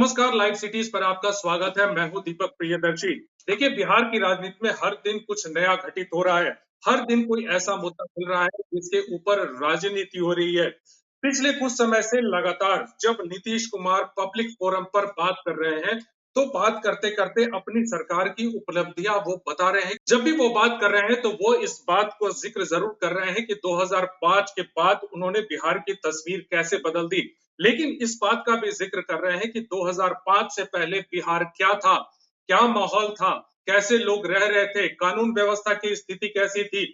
नमस्कार, live cities पर आपका स्वागत है। मैं हूं दीपक प्रियदर्शी। देखिए, बिहार की राजनीति में हर दिन कुछ नया घटित हो रहा है। हर दिन कोई ऐसा मुद्दा मिल रहा है जिसके ऊपर राजनीति हो रही है। पिछले कुछ समय से लगातार जब नीतीश कुमार पब्लिक फोरम पर बात कर रहे हैं, तो बात करते करते अपनी सरकार की उपलब्धियां वो बता रहे हैं। जब भी वो बात कर रहे हैं तो वो इस बात को जिक्र जरूर कर रहे हैं कि 2005 के बाद उन्होंने बिहार की तस्वीर कैसे बदल दी। लेकिन इस बात का भी जिक्र कर रहे हैं कि 2005 से पहले बिहार क्या था, क्या माहौल था, कैसे लोग रह रहे थे, कानून व्यवस्था की स्थिति कैसी थी,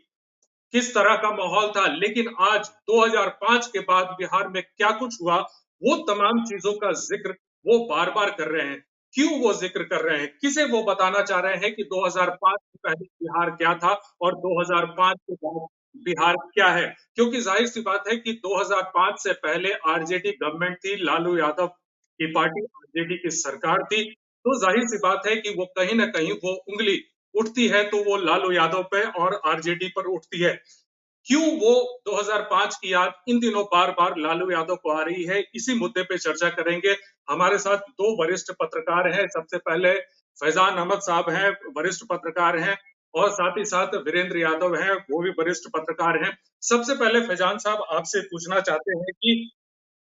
किस तरह का माहौल था। लेकिन आज 2005 के बाद बिहार में क्या कुछ हुआ, वो तमाम चीजों का जिक्र वो बार बार कर रहे हैं। क्यों वो जिक्र कर रहे हैं, किसे वो बताना चाह रहे हैं कि 2005 से पहले बिहार क्या था और 2005 के बाद बिहार क्या है। क्योंकि जाहिर सी बात है कि 2005 से पहले आरजेडी गवर्नमेंट थी, लालू यादव की पार्टी आरजेडी की सरकार थी। तो जाहिर सी बात है कि वो कहीं ना कहीं वो उंगली उठती है तो वो लालू यादव पे और आरजेडी पर उठती है। क्यों वो 2005 की याद इन दिनों बार बार लालू यादव को आ रही है, इसी मुद्दे पे चर्चा करेंगे। हमारे साथ दो वरिष्ठ पत्रकार हैं। सबसे पहले फैजान अहमद साहब हैं, वरिष्ठ पत्रकार हैं, और साथ ही साथ वीरेंद्र यादव हैं, वो भी वरिष्ठ पत्रकार हैं। सबसे पहले फैजान साहब, आपसे पूछना चाहते हैं कि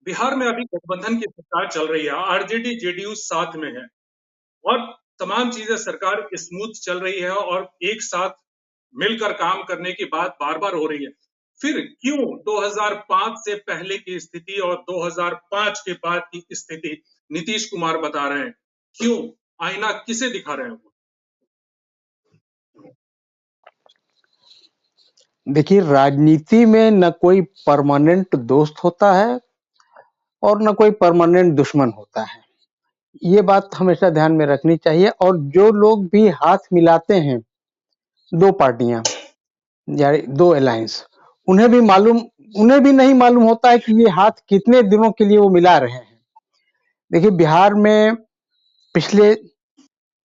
बिहार में अभी गठबंधन की सरकार चल रही है, आरजेडी जेडीयू साथ में है और तमाम चीजें सरकार स्मूथ चल रही है और एक साथ मिलकर काम करने की बात बार बार हो रही है। फिर क्यों 2005 से पहले की स्थिति और 2005 के बाद की स्थिति नीतीश कुमार बता रहे हैं? क्यों? आईना किसे दिखा रहे हैं वो? देखिए, राजनीति में न कोई परमानेंट दोस्त होता है और न कोई परमानेंट दुश्मन होता है। ये बात हमेशा ध्यान में रखनी चाहिए। और जो लोग भी हाथ मिलाते हैं, दो पार्टियां या दो अलायंस, उन्हें भी नहीं मालूम होता है कि ये हाथ कितने दिनों के लिए वो मिला रहे हैं। देखिए, बिहार में पिछले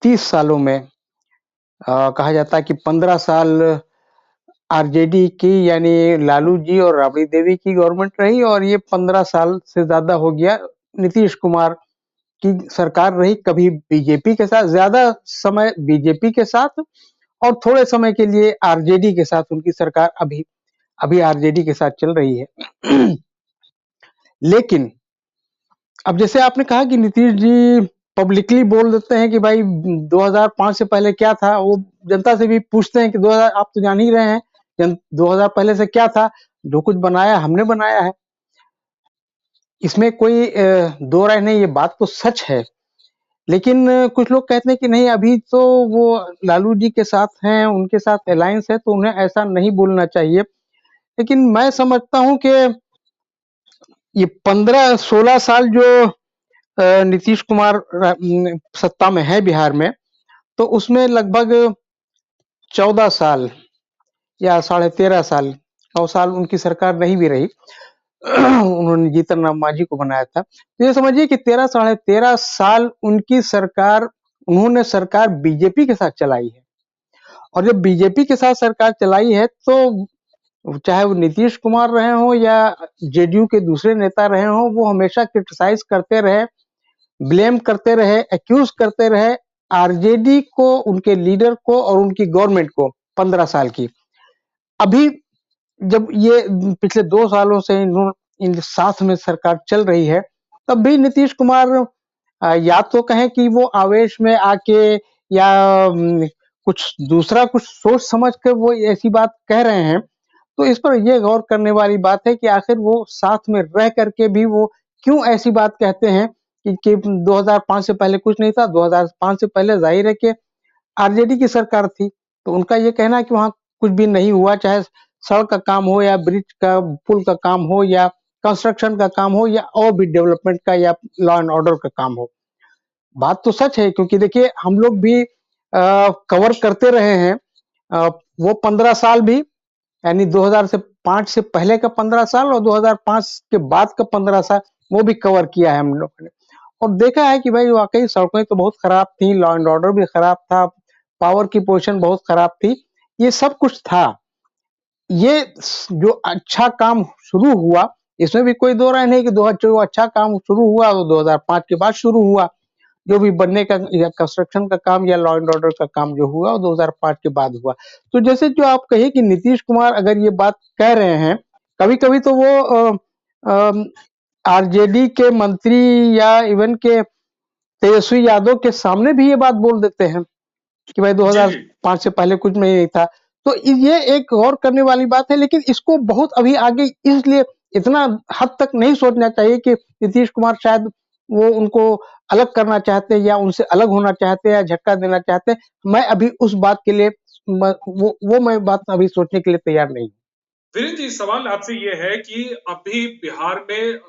30 सालों में कहा जाता है कि 15 साल आरजेडी की यानी लालू जी और राबड़ी देवी की गवर्नमेंट रही और ये 15 साल से ज्यादा हो गया नीतीश कुमार की सरकार रही। कभी बीजेपी के साथ, ज्यादा समय बीजेपी के साथ और थोड़े समय के लिए आरजेडी के साथ उनकी सरकार अभी अभी आरजेडी के साथ चल रही है। लेकिन अब जैसे आपने कहा कि नीतीश जी पब्लिकली बोल देते हैं कि भाई 2005 से पहले क्या था, वो जनता से भी पूछते हैं कि 2000 आप तो जान ही रहे हैं 2000 पहले से क्या था, जो कुछ बनाया हमने बनाया है। इसमें कोई दो राय नहीं, ये बात तो सच है। लेकिन कुछ लोग कहते हैं कि नहीं, अभी तो वो लालू जी के साथ हैं, उनके साथ अलायंस है, तो उन्हें ऐसा नहीं बोलना चाहिए। लेकिन मैं समझता हूं कि ये 15-16 साल जो नीतीश कुमार सत्ता में है बिहार में, तो उसमें लगभग 14 साल या 13.5 साल, 9 साल उनकी सरकार नहीं भी रही। उन्होंने जीतन राम मांझी को बनाया था। तो ये समझिए कि 13-13.5 साल उनकी सरकार, उन्होंने सरकार बीजेपी के साथ चलाई है। और जब बीजेपी के साथ सरकार चलाई है तो चाहे वो नीतीश कुमार रहे हो या जेडीयू के दूसरे नेता रहे हो, वो हमेशा क्रिटिसाइज करते रहे, ब्लेम करते रहे, एक्यूज करते रहे आरजेडी को, उनके लीडर को और उनकी गवर्नमेंट को 15 साल की। अभी जब ये पिछले 2 सालों से इन साथ में सरकार चल रही है, तब भी नीतीश कुमार या तो कहें कि वो आवेश में आके या कुछ दूसरा कुछ सोच समझ कर वो ऐसी बात कह रहे हैं। तो इस पर यह गौर करने वाली बात है कि आखिर वो साथ में रह करके भी वो क्यों ऐसी बात कहते हैं कि 2005 से पहले कुछ नहीं था। 2005 से पहले जाहिर है कि आरजेडी की सरकार थी, तो उनका ये कहना है कि वहां कुछ भी नहीं हुआ, चाहे सड़क का काम हो या ब्रिज का, पुल का काम हो या कंस्ट्रक्शन का काम हो या और भी डेवलपमेंट का या लॉ एंड ऑर्डर का काम हो। बात तो सच है, क्योंकि देखिए हम लोग भी कवर करते रहे हैं। वो 15 साल भी, यानी 2005 से पहले का 15 साल और 2005 के बाद का 15 साल, वो भी कवर किया है हम लोगों ने। और देखा है कि भाई वाकई सड़कें तो बहुत खराब थी, लॉ एंड ऑर्डर भी खराब था, पावर की पोजीशन बहुत खराब थी, ये सब कुछ था। ये जो अच्छा काम शुरू हुआ, इसमें भी कोई दो राय नहीं कि जो अच्छा काम शुरू हुआ वो 2005 के बाद शुरू हुआ। जो भी बनने का या कंस्ट्रक्शन का काम या लॉ एंड ऑर्डर का काम जो हुआ वो 2005 के बाद हुआ। तो जैसे जो आप कहिए कि नीतीश कुमार अगर ये बात कह रहे हैं, कभी-कभी तो वो आरजेडी के मंत्री या इवन के तेजस्वी यादव के सामने भी ये बात बोल देते हैं कि भाई जी, जी। 2005 से पहले कुछ नहीं था। तो ये एक गौर करने वाली बात है, लेकिन इसको बहुत अभी आगे इसलिए इतना हद तक नहीं सोचना चाहिए कि नीतीश कुमार शायद वो उनको अलग करना चाहते हैं या उनसे अलग होना चाहते हैं या झटका देना चाहते हैं। मैं अभी उस बात के लिए मैं बात अभी सोचने के लिए तैयार नहीं हूँ। वीरेंद्र जी, सवाल आपसे ये है कि अभी बिहार में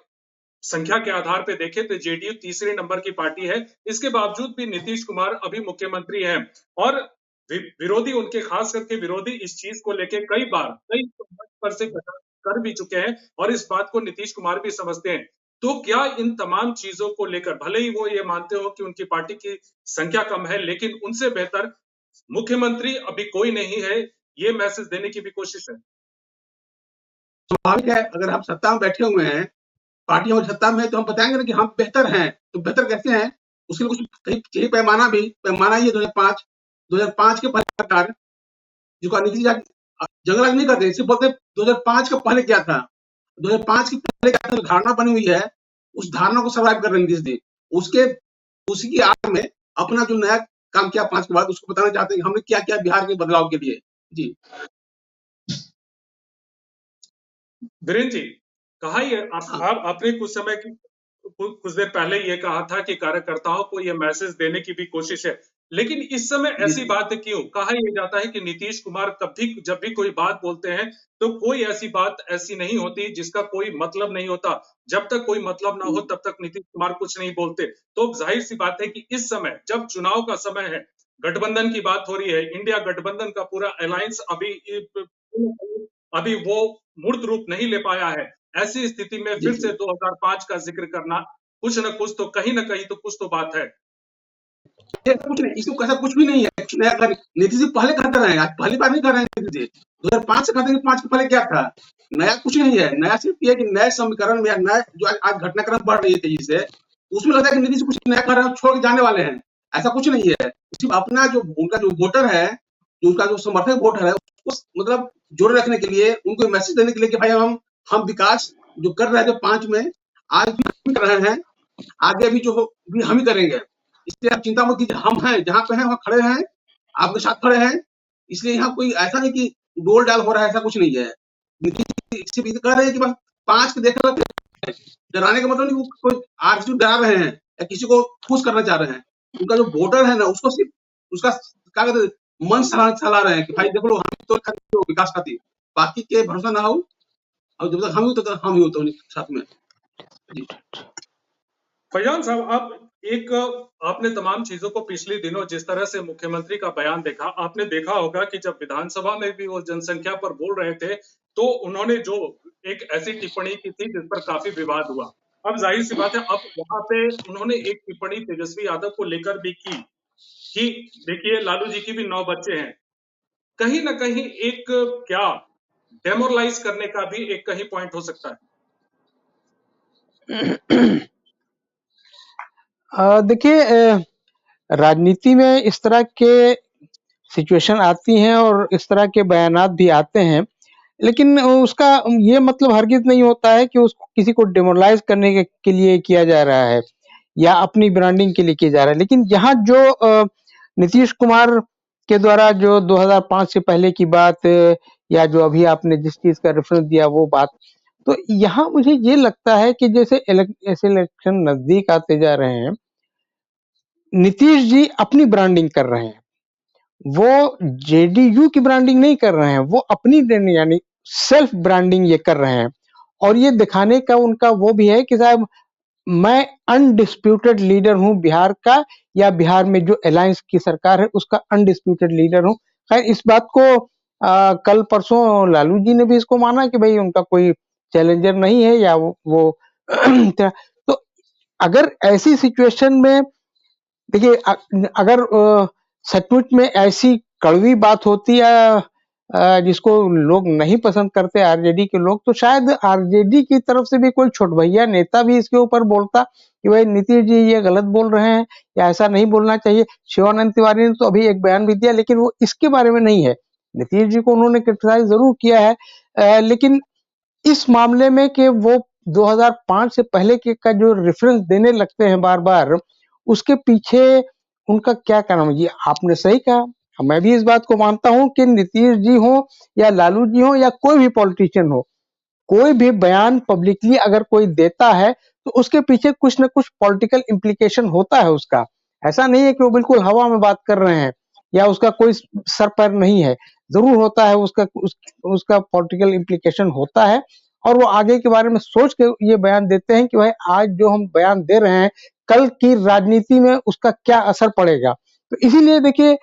संख्या के आधार पे देखें तो जेडीयू तीसरे नंबर की पार्टी है। इसके बावजूद भी नीतीश कुमार अभी मुख्यमंत्री हैं और विरोधी उनके खास करके विरोधी इस चीज को लेके कई बार कई पर से कर भी चुके हैं और इस बात को नीतीश कुमार भी समझते हैं। तो क्या इन तमाम चीजों को लेकर भले ही वो ये मानते हो कि उनकी पार्टी की संख्या कम है, लेकिन उनसे बेहतर मुख्यमंत्री अभी कोई नहीं है, ये मैसेज देने की भी कोशिश है? स्वाभाविक है, अगर हम सत्ता में बैठे हुए हैं, पार्टी और सत्ता में है, तो हम बताएंगे ना कि हम बेहतर हैं। तो बेहतर कैसे हैं, उसके लिए कुछ कहीं पैमाना ये 2005 के पहले सरकार जिसको नीतीश जंगराज नहीं करते, सिर्फ बोलते 2005 के पहले क्या था, 2005 के पहले क्या था, जो धारणा बनी हुई है उस धारणा को सर्वाइव कर रहे हैं नीतीश जी। उसी की आड़ में अपना जो नया काम किया 5 के बाद उसको बताना चाहते हैं कि हमने क्या किया बिहार के बदलाव के लिए। जी वीरेंद्र जी, कहा ये आपने कुछ देर पहले ये कहा था कि कार्यकर्ताओं को ये मैसेज देने की भी कोशिश है, लेकिन इस समय ऐसी बात क्यों? कहा यह जाता है कि नीतीश कुमार जब भी कोई बात बोलते हैं तो कोई ऐसी बात ऐसी नहीं होती जिसका कोई मतलब नहीं होता। जब तक कोई मतलब ना हो तब तक नीतीश कुमार कुछ नहीं बोलते। तो जाहिर सी बात है कि इस समय जब चुनाव का समय है, गठबंधन की बात हो रही है, इंडिया गठबंधन का पूरा अलायंस अभी वो मूर्त रूप नहीं ले पाया है। ऐसी स्थिति में फिर से 2005 का जिक्र करना कुछ न कुछ तो कहीं न कहीं तो कुछ तो बात है। कुछ नहीं, इसमें ऐसा कुछ भी नहीं है। नीतीश जी पहले कहते रहे, आज पहली बार नहीं कर रहे हैं। नीतीश जी 2005 से कहते हैं, 5 के पहले क्या था, नया कुछ नहीं है। नया सिर्फ ये कि नए समीकरण में नया जो आज घटनाक्रम बढ़ रही है तेजी से, उसमें लगता है कि नीतीश कुछ नया कर रहे हैं, छोड़ के जाने वाले हैं। ऐसा कुछ नहीं है। सिर्फ अपना जो उनका जो वोटर है, उनका जो समर्थक वोटर है, उसको मतलब जोड़े रखने के लिए, उनको मैसेज देने के लिए कि भाई हम विकास जो कर रहे थे 5 में, आज भी कर रहे हैं, आगे भी जो भी हम ही करेंगे। इसलिए आप चिंता मत कीजिए, हम हैं जहाँ पे हैं वहाँ खड़े हैं, आपके साथ खड़े हैं। इसलिए यहाँ कोई ऐसा नहीं कि डोल डाल हो रहा है, ऐसा कुछ नहीं है। नीतीश कह रहे हैं कि बस 5 के देख रहे, डराने का मतलब नहीं कोई आरजेडी डरा रहे हैं या किसी को खुश करना चाह रहे हैं। उनका जो वोटर है ना, उसको सिर्फ उसका क्या कहते हैं, मन सहला रहे हैं कि भाई देख लो हम तो विकास खातिर, बाकी के भरोसा ना हो, और जब तक हम ही तो हम ही होते साथ में। जी फैजान साहब, आपने तमाम चीजों को पिछले दिनों जिस तरह से मुख्यमंत्री का बयान देखा, आपने देखा होगा कि जब विधानसभा में भी वो जनसंख्या पर बोल रहे थे, तो उन्होंने जो एक ऐसी टिप्पणी की थी जिस पर काफी विवाद हुआ। अब जाहिर सी बात है, अब वहां पे उन्होंने एक टिप्पणी तेजस्वी यादव को लेकर भी की कि देखिए लालू जी की भी 9 बच्चे हैं। कहीं ना कहीं एक क्या डेमोरलाइज करने का भी एक कहीं पॉइंट हो सकता है। देखिए, राजनीति में इस तरह के सिचुएशन आती हैं और इस तरह के बयानात भी आते हैं, लेकिन उसका ये मतलब हरगिज नहीं होता है कि उसको किसी को डेमोरलाइज करने के लिए किया जा रहा है या अपनी ब्रांडिंग के लिए किया जा रहा है। लेकिन यहाँ जो नीतीश कुमार के द्वारा जो 2005 से पहले की बात या जो अभी आपने जिस चीज का रेफरेंस दिया वो बात, तो यहाँ मुझे ये लगता है कि जैसे इलेक्शन नजदीक आते जा रहे हैं, नीतीश जी अपनी ब्रांडिंग कर रहे हैं, वो जेडीयू की ब्रांडिंग नहीं कर रहे हैं, वो अपनी यानी सेल्फ ब्रांडिंग ये कर रहे हैं। और ये दिखाने का उनका वो भी है कि साहब मैं अनडिस्प्यूटेड लीडर हूं बिहार का, या बिहार में जो अलायंस की सरकार है उसका अनडिस्प्यूटेड लीडर हूं। खैर इस बात को कल परसों लालू जी ने भी इसको माना कि भाई उनका कोई चैलेंजर नहीं है या वो तो अगर ऐसी सिचुएशन में देखिए, अगर सचमुच में ऐसी कड़वी बात होती या जिसको लोग नहीं पसंद करते आरजेडी के लोग, तो शायद आरजेडी की तरफ से भी कोई छोट भैया नेता भी इसके ऊपर बोलता कि भाई नीतीश जी ये गलत बोल रहे हैं या ऐसा नहीं बोलना चाहिए। शिवानंद तिवारी ने तो अभी एक बयान भी दिया, लेकिन वो इसके बारे में नहीं है। नीतीश जी को उन्होंने क्रिटिसाइज जरूर किया है, लेकिन इस मामले में कि वो 2005 से पहले के का जो रेफरेंस देने लगते हैं बार-बार, उसके पीछे उनका क्या कारण है? ये आपने सही कहा, मैं भी इस बात को मानता हूँ कि नीतीश जी हों या लालू जी हों या कोई भी पॉलिटिशियन हो, कोई भी बयान पब्लिकली अगर कोई देता है, तो उसके पीछे कुछ न कुछ पॉलिटिकल इम्प्लीकेशन होता है उसका। ऐसा नहीं है कि वो बिल्कुल हवा में बात कर रहे हैं या उसका कोई सर पैर नहीं है। ज़रूर होता है, उसका पॉलिटिकल इम्प्लीकेशन होता है और वो आगे के बारे में सोच के ये बयान देते हैं कि भाई आज जो हम बयान दे रहे हैं, कल की राजनीति में उसका क्या असर पड़ेगा। तो इसीलिए देखिए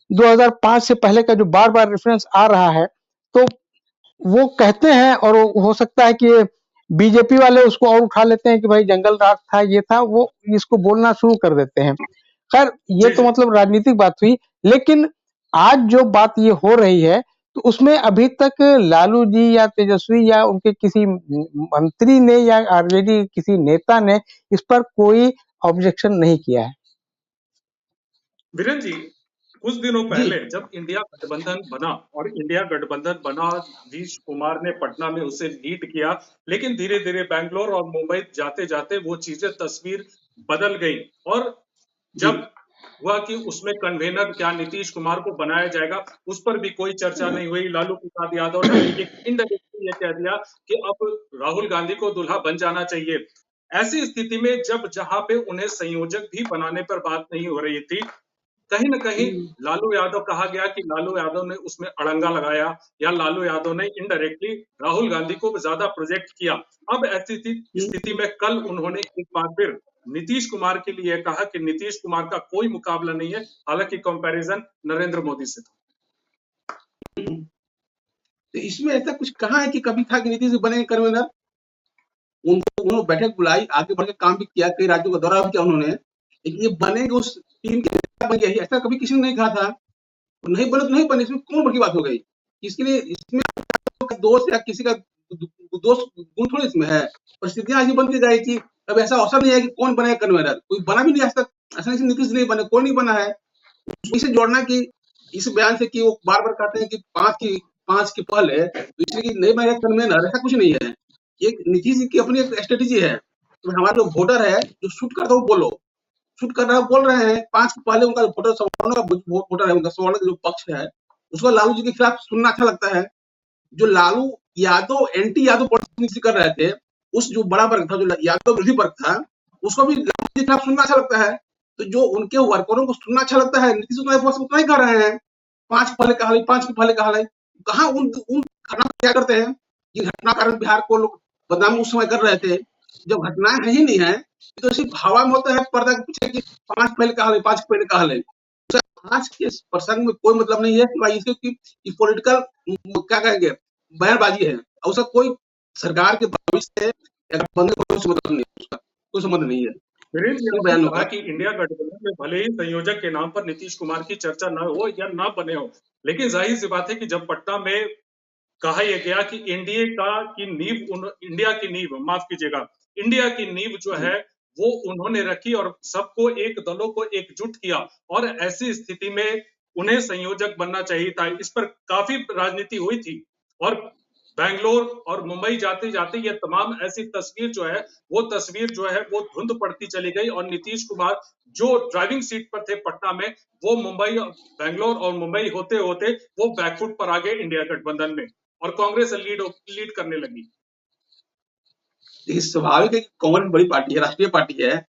2005 से पहले का जो बार-बार रेफरेंस आ रहा है, तो वो कहते हैं और हो सकता है कि बीजेपी वाले उसको और उठा लेते हैं कि भाई जंगल राज था, ये था, वो इसको बोलना शुरू कर देते हैं। खैर ये जी, तो जी। मतलब राजनीतिक बात हुई, लेकिन आज जो बात ये हो रही है, तो उसमें अभी तक लालू जी या तेजस्वी या उनके किसी मंत्री ने या आरजेडी किसी नेता ने इस पर कोई ऑब्जेक्शन नहीं किया है। वीरेंद्र जी, कुछ दिनों जी पहले जब इंडिया गठबंधन बना और इंडिया गठबंधन बना, नीतीश कुमार ने पटना में उसे लीड किया, लेकिन धीरे-धीरे बैंगलोर और मुंबई जाते-जाते वो चीजें तस्वीर बदल गई और जी जब हुआ कि उसमें कन्वेनर क्या नीतीश कुमार को बनाया जाएगा, उस पर भी कोई चर्चा नहीं हुई। लालू प्रसाद यादव ने एक इनडायरेक्टली ये कह दिया कि अब राहुल गांधी को दूल्हा बन जाना चाहिए। ऐसी स्थिति में जब जहां पे उन्हें संयोजक भी बनाने पर बात नहीं हो रही थी, कहीं न कहीं हम्म, लालू यादव कहा गया कि लालू यादव ने उसमें अड़ंगा लगाया या लालू यादव ने इनडायरेक्टली राहुल गांधी को ज़्यादा प्रोजेक्ट किया। अब ऐसी स्थिति में कल उन्होंने एक बार फिर नीतीश कुमार के लिए कहा कि नीतीश कुमार का कोई मुकाबला नहीं है, हालाँकि कंपैरिज़न नरेंद्र मोदी से था। हम्म। तो इसमें ऐसा कुछ कहाँ है कि कभी था कि नीतीश जी बनेंगे कन्वेनर? उनको उन्होंने बैठक बुलाई, आगे बढ़ के काम भी किया, कई राज्यों का दौरा भी किया उन्होंने, लेकिन ये बनेंगे उस टीम के नेता बन गए, ऐसा कभी किसी ने नहीं कहा था। और नहीं बने तो नहीं बने, इसमें कौन बड़ी बात हो गई? इसके लिए इसमें दोस्त या किसी का दोस्त गुण थोड़ी इसमें है। परिस्थितियां आगे बनती जाएगी कि अब ऐसा अवसर नहीं है कि कौन बनेगा कन्वेनर, कोई बना भी नहीं आज तक। ऐसा नहीं नीतीश नहीं बने, कोई नहीं बना है। इसे जोड़ना कि इस बयान से कि वो बार-बार कहते हैं कि 5 की पहल है, तो इसलिए कि नहीं बनेगा कन्वेनर, ऐसा कुछ नहीं है। ये नीतीश जी की अपनी एक स्ट्रेटेजी है। तो हमारे जो वोटर है, जो शूट करता है वो बोलो, शूट कर रहा है बोल रहे हैं। 5 के पहले उनका वोटर सवर्णों का वोटर है, उनका सवर्ण का जो पक्ष है, उसको लालू जी के खिलाफ सुनना अच्छा लगता है। जो लालू यादव एंटी यादव पॉलिटिक्स कर रहे थे, उस जो बड़ा वर्ग था, जो यादव विरोधी वर्ग था, उसको भी लालू जी के खिलाफ सुनना अच्छा लगता है। तो जो उनके वर्करों को सुनना अच्छा लगता है, नीतीश उतना बस उतना ही कर रहे हैं। 5 पहले का हाल है, 5 के पहले का हाल है। कहाँ उन घटना क्या करते हैं, जिन घटना कारण बिहार को लोग बदनाम उस समय कर रहे थे। जब घटनाएं है ही नहीं है, तो सिर्फ हवा में होता है पर्दा के पीछे कि 5 पहले का हाल है, 5 पहले का हाल है। आज के प्रसंग में कोई मतलब नहीं है कि भाई इसके कि पॉलिटिकल क्या कहेंगे, बयानबाजी है और उसका कोई सरकार के भविष्य से या गठबंधन को कोई मतलब नहीं है, उसका कोई संबंध नहीं है वीरेंद्र जी, इन आपने बयानों कहा का। कि इंडिया गठबंधन में भले ही संयोजक के नाम पर नीतीश कुमार की चर्चा न हो या ना बने हो, लेकिन जाहिर-सी बात है कि जब पटना में कहा यह गया कि इंडिया की नींव माफ कीजिएगा, इंडिया की नींव जो है वो उन्होंने रखी और सबको एक दलों को एकजुट किया और ऐसी स्थिति में उन्हें संयोजक बनना चाहिए था। इस पर काफी राजनीति हुई थी और बैंगलोर और मुंबई जाते-जाते ये तमाम ऐसी तस्वीर जो है वो धुंध पड़ती चली गई और नीतीश कुमार जो ड्राइविंग सीट पर थे पटना में, वो बैंगलोर और मुंबई होते-होते वो बैकफुट पर आ गए इंडिया गठबंधन में और कांग्रेस लीड करने लगी। देखिए स्वाभाविक है कि कांग्रेस बड़ी पार्टी है, राष्ट्रीय पार्टी है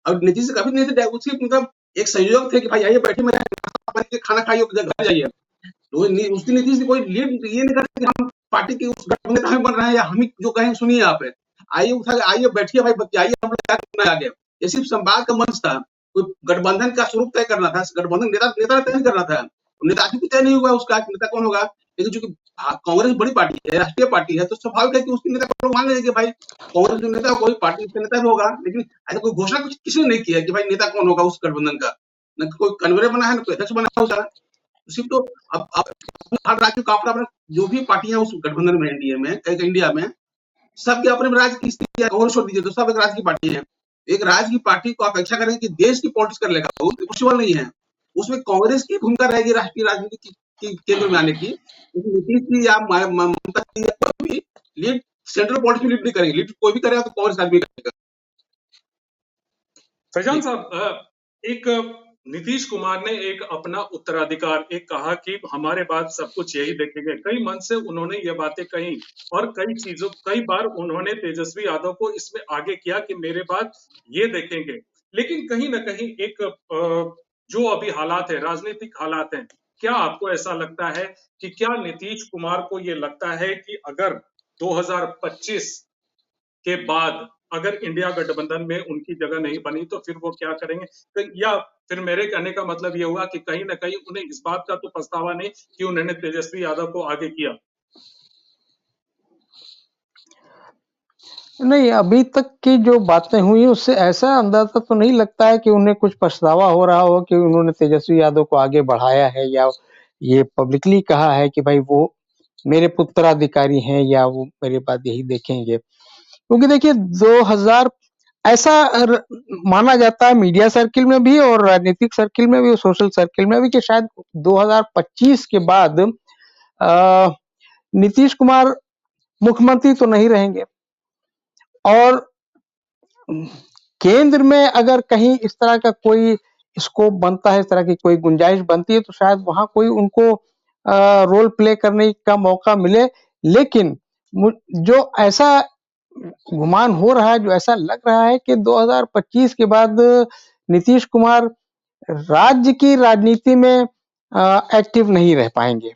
और नीतीश से कभी नहीं थे, उसके मतलब एक संयोजक थे कि भाई आइए बैठे मेरे खाना खाइए घर जाइए। तो उसकी नीतीश से कोई लीड ये नहीं करते कि हम पार्टी के उस गठबंधन में बन रहे हैं या हम ही जो कहें सुनिए आप। आइए उठा के आइए बैठिए भाई बतियाइए, हम लोग क्या करना है आगे। ये सिर्फ संवाद का मंच था, कोई गठबंधन का स्वरूप तय करना था, गठबंधन नेता तय नहीं करना था। नेता भी तय नहीं हुआ उसका नेता कौन होगा, लेकिन चूंकि कांग्रेस बड़ी पार्टी है, राष्ट्रीय पार्टी है, तो स्वाभाविक है कि उसके नेता को लोग मान लेंगे कि भाई कांग्रेस जो नेता कोई पार्टी का नेता भी होगा। लेकिन ऐसा कोई घोषणा किसी ने नहीं किया कि भाई नेता कौन होगा उस गठबंधन का, न कोई कन्वीनर बना है, न कोई अध्यक्ष बना है उसका। सिर्फ तो अब हर राज्य का अपना अपना जो भी पार्टियां उस गठबंधन में इंडिया में सबके अपने राज्य की स्थिति है, और छोड़ दीजिए तो सब एक राज्य की पार्टी है। एक राज्य की पार्टी को अपेक्षा करें कि देश की पॉलिटिक्स कर लेगा, वो पॉसिबल नहीं है। उसमें कांग्रेस की भूमिका रहेगी राष्ट्रीय राजनीति की केंद्र में आने की, लेकिन नीतीश जी या ममता जी या कोई भी लीड सेंट्रल पॉलिटिक्स में लीड नहीं करेगी। लीड कोई भी करेगा तो कांग्रेस आदमी करेगा। फैजान जी साहब, एक नीतीश कुमार ने एक अपना उत्तराधिकार एक कहा कि हमारे बाद सब कुछ यही देखेंगे। कई मन से उन्होंने ये बातें कही और कई बार उन्होंने तेजस्वी यादव को इसमें आगे किया कि मेरे बाद ये देखेंगे। लेकिन कहीं ना कहीं एक जो अभी हालात है, राजनीतिक हालात हैं, क्या आपको ऐसा लगता है कि क्या नीतीश कुमार को ये लगता है कि अगर 2025 के बाद अगर इंडिया गठबंधन में उनकी जगह नहीं बनी तो फिर वो क्या करेंगे? या फिर मेरे कहने का मतलब ये हुआ कि कहीं न कहीं उन्हें इस बात का तो पछतावा नहीं कि उन्होंने तेजस्वी यादव को आगे किया। नहीं, अभी तक की जो बातें हुई उससे ऐसा अंदाजा तो नहीं लगता है कि उन्हें कुछ पछतावा हो रहा हो कि उन्होंने तेजस्वी यादव को आगे बढ़ाया है या ये पब्लिकली कहा है कि भाई वो मेरे उत्तराधिकारी हैं या वो मेरे बाद यही देखेंगे। क्योंकि देखिए 2000 ऐसा माना जाता है मीडिया सर्किल में भी और राजनीतिक सर्किल में भी और सोशल सर्किल में भी कि शायद 2025 के बाद नीतीश कुमार मुख्यमंत्री तो नहीं रहेंगे और केंद्र में अगर कहीं इस तरह का कोई स्कोप बनता है, इस तरह की कोई गुंजाइश बनती है तो शायद वहां कोई उनको रोल प्ले करने का मौका मिले। लेकिन जो ऐसा गुमान हो रहा है, जो ऐसा लग रहा है कि 2025 के बाद नीतीश कुमार राज्य की राजनीति में एक्टिव नहीं रह पाएंगे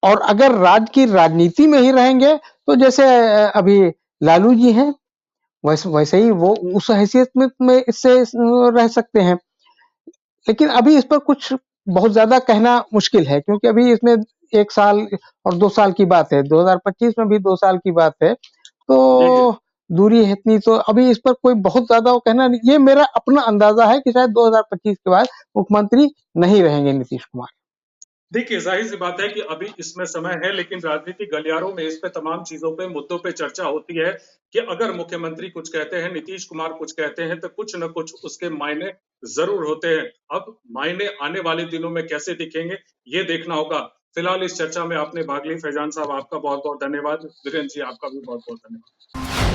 और अगर राज्य की राजनीति में ही रहेंगे तो जैसे अभी लालू जी हैं वैसे ही वो उस हैसियत में इससे रह सकते हैं। लेकिन अभी इस पर कुछ बहुत ज्यादा कहना मुश्किल है क्योंकि अभी इसमें 1 साल और 2 साल की बात है, 2025 में भी 2 साल की बात है, तो दूरी है इतनी, तो अभी इस पर कोई बहुत ज्यादा वो कहना नहीं। ये मेरा अपना अंदाजा है कि शायद 2025 के बाद मुख्यमंत्री नहीं रहेंगे नीतीश कुमार। देखिए, ज़ाहिर-सी बात है कि अभी इसमें समय है, लेकिन राजनीतिक गलियारों में इस पे तमाम चीज़ों पे, मुद्दों पे चर्चा होती है कि अगर मुख्यमंत्री कुछ कहते हैं, नीतीश कुमार कुछ कहते हैं, तो कुछ न कुछ उसके मायने ज़रूर होते हैं। अब मायने आने वाले दिनों में कैसे दिखेंगे, ये देखना होगा। फिलहाल इस चर्चा में आपने भाग ली, फैजान साहब आपका बहुत-बहुत धन्यवाद। वीरेंद्र जी, आपका भी बहुत-बहुत धन्यवाद।